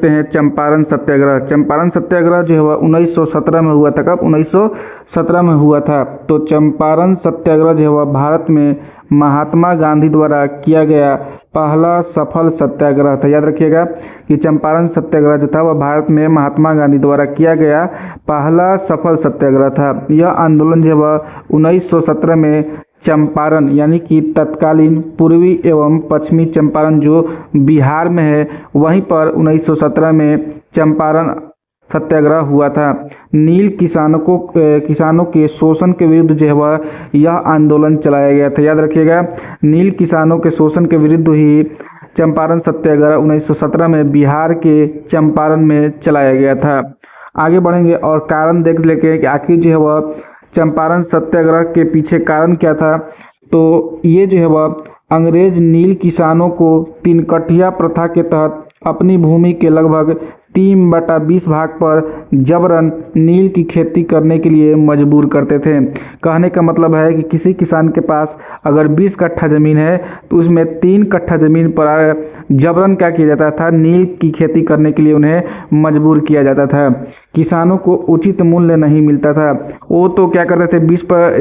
लेते हैं चंपारण सत्याग्रह। चंपारण सत्याग्रह जो है 1917 में हुआ था। कब? 1917 में हुआ था। तो चंपारण सत्याग्रह जो है भारत में महात्मा गांधी द्वारा किया गया पहला सफल सत्याग्रह था। याद रखिएगा कि चंपारण सत्याग्रह जो था वह भारत में महात्मा गांधी द्वारा किया गया पहला सफल सत्याग्रह था। यह आंदोलन जो है 1917 में चंपारण यानी कि तत्कालीन पूर्वी एवं पश्चिमी चंपारण जो बिहार में है वहीं पर 1917 में चंपारण सत्याग्रह हुआ था। नील किसानों के शोषण के विरुद्ध जो है यह आंदोलन चलाया गया था। याद रखिएगा, नील किसानों के शोषण के विरुद्ध ही चंपारण सत्याग्रह 1917 में बिहार के चंपारण में चलाया गया था। आगे बढ़ेंगे और कारण देख लेंगे कि आखिर जो है वह चंपारण सत्याग्रह के पीछे कारण क्या था। तो ये जो है वह अंग्रेज नील किसानों को तीन कठिया प्रथा के तहत अपनी भूमि के लगभग 3/20 भाग पर जबरन नील की खेती करने के लिए मजबूर करते थे। कहने का मतलब है कि किसी किसान के पास अगर 20 कट्ठा ज़मीन है तो उसमें 3 कट्ठा ज़मीन पर जबरन क्या किया जाता था? नील की खेती करने के लिए उन्हें मजबूर किया जाता था। किसानों को उचित मूल्य नहीं मिलता था। वो तो क्या करते थे,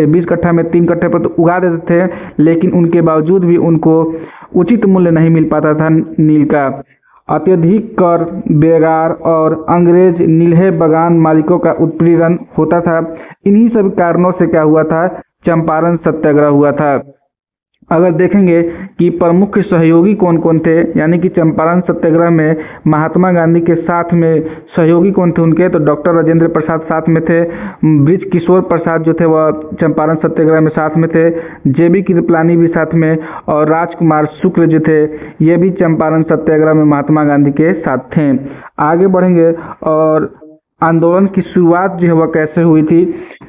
20 कट्ठा में 3 कट्ठे पर तो उगा देते थे, लेकिन उनके बावजूद भी उनको उचित मूल्य नहीं मिल पाता था नील का। अत्यधिक कर, बेगार और अंग्रेज नील्हे बगान मालिकों का उत्पीड़न होता था। इन्हीं सब कारणों से क्या हुआ था? चंपारण सत्याग्रह हुआ था। अगर देखेंगे कि प्रमुख सहयोगी कौन कौन थे, यानी कि चंपारण सत्याग्रह में महात्मा गांधी के साथ में सहयोगी कौन थे उनके, तो डॉक्टर राजेंद्र प्रसाद साथ में थे, बृज किशोर प्रसाद जो थे वह चंपारण सत्याग्रह में साथ में थे, जेबी कृपलानी भी साथ में, और राजकुमार शुक्ल जो थे ये भी चंपारण सत्याग्रह में महात्मा गांधी के साथ थे। आगे बढ़ेंगे और आंदोलन की शुरुआत जो है वह कैसे हुई थी।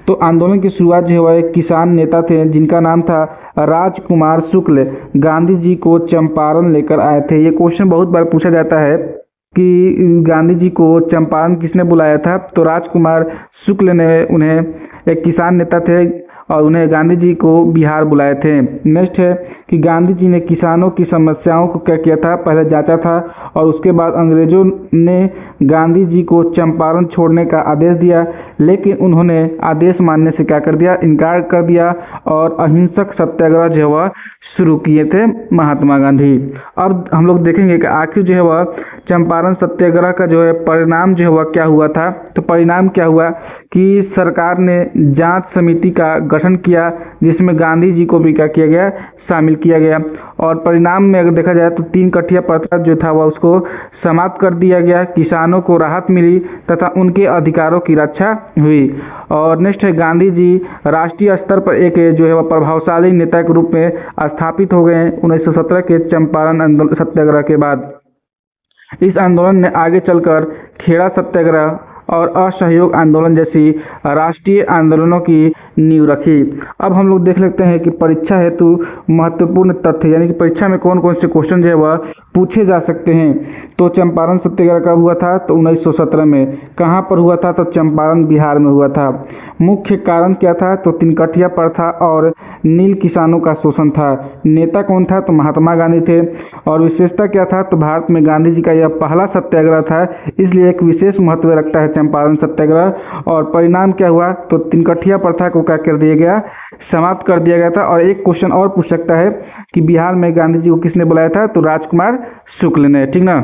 तो आंदोलन की शुरुआत जो है वह एक किसान नेता थे जिनका नाम था राजकुमार शुक्ल, गांधी जी को चंपारण लेकर आए थे। ये क्वेश्चन बहुत बार पूछा जाता है कि गांधी जी को चंपारण किसने बुलाया था। तो राजकुमार शुक्ल ने उन्हें, एक किसान नेता थे और उन्हें गांधी जी को बिहार बुलाए थे। नेक्स्ट है कि गांधी जी ने किसानों की समस्याओं को क्या किया था? पहले जांचा था और उसके बाद अंग्रेजों ने गांधी जी को चंपारण छोड़ने का आदेश दिया, लेकिन उन्होंने आदेश मानने से क्या कर दिया? इनकार कर दिया और अहिंसक सत्याग्रह जो है वह शुरू किए थे महात्मा गांधी। अब हम लोग देखेंगे कि आखिर जो है वह चंपारण सत्याग्रह का जो है परिणाम जो है वह क्या हुआ था। तो परिणाम क्या हुआ कि सरकार ने जांच समिति का गठन किया जिसमें गांधी जी को भी क्या किया गया? शामिल किया गया। और परिणाम में अगर देखा जाए तो 3 कठिया प्रथा जो था वह उसको समाप्त कर दिया गया, किसानों को राहत मिली तथा उनके अधिकारों की रक्षा हुई। और नेक्स्ट है गांधी जी राष्ट्रीय स्तर पर एक जो है वह प्रभावशाली नेता के रूप में स्थापित हो गए 1917 के चंपारण सत्याग्रह के बाद। इस आंदोलन ने आगे चलकर खेड़ा सत्याग्रह और असहयोग आंदोलन जैसी राष्ट्रीय आंदोलनों की नींव रखी। अब हम लोग देख लेते हैं कि परीक्षा हेतु महत्वपूर्ण तथ्य, यानी कि परीक्षा में कौन कौन से क्वेश्चन जो है वह पूछे जा सकते हैं। तो चंपारण सत्याग्रह कब हुआ था? तो 1917 में। कहाँ पर हुआ था? तो चंपारण बिहार में हुआ था। मुख्य कारण क्या था? तो 3 कठिया प्रथा और नील किसानों का शोषण था। नेता कौन था? तो महात्मा गांधी थे। और विशेषता क्या था? तो भारत में गांधी जी का यह पहला सत्याग्रह था, इसलिए एक विशेष महत्व रखता है चंपारण सत्याग्रह। और परिणाम क्या हुआ? तो 3 कठिया प्रथा को क्या कर दिया गया? समाप्त कर दिया गया था। और एक क्वेश्चन और पूछ सकता है कि बिहार में गांधी जी को किसने बुलाया था? तो राजकुमार शुक्ल ने। ठीक ना।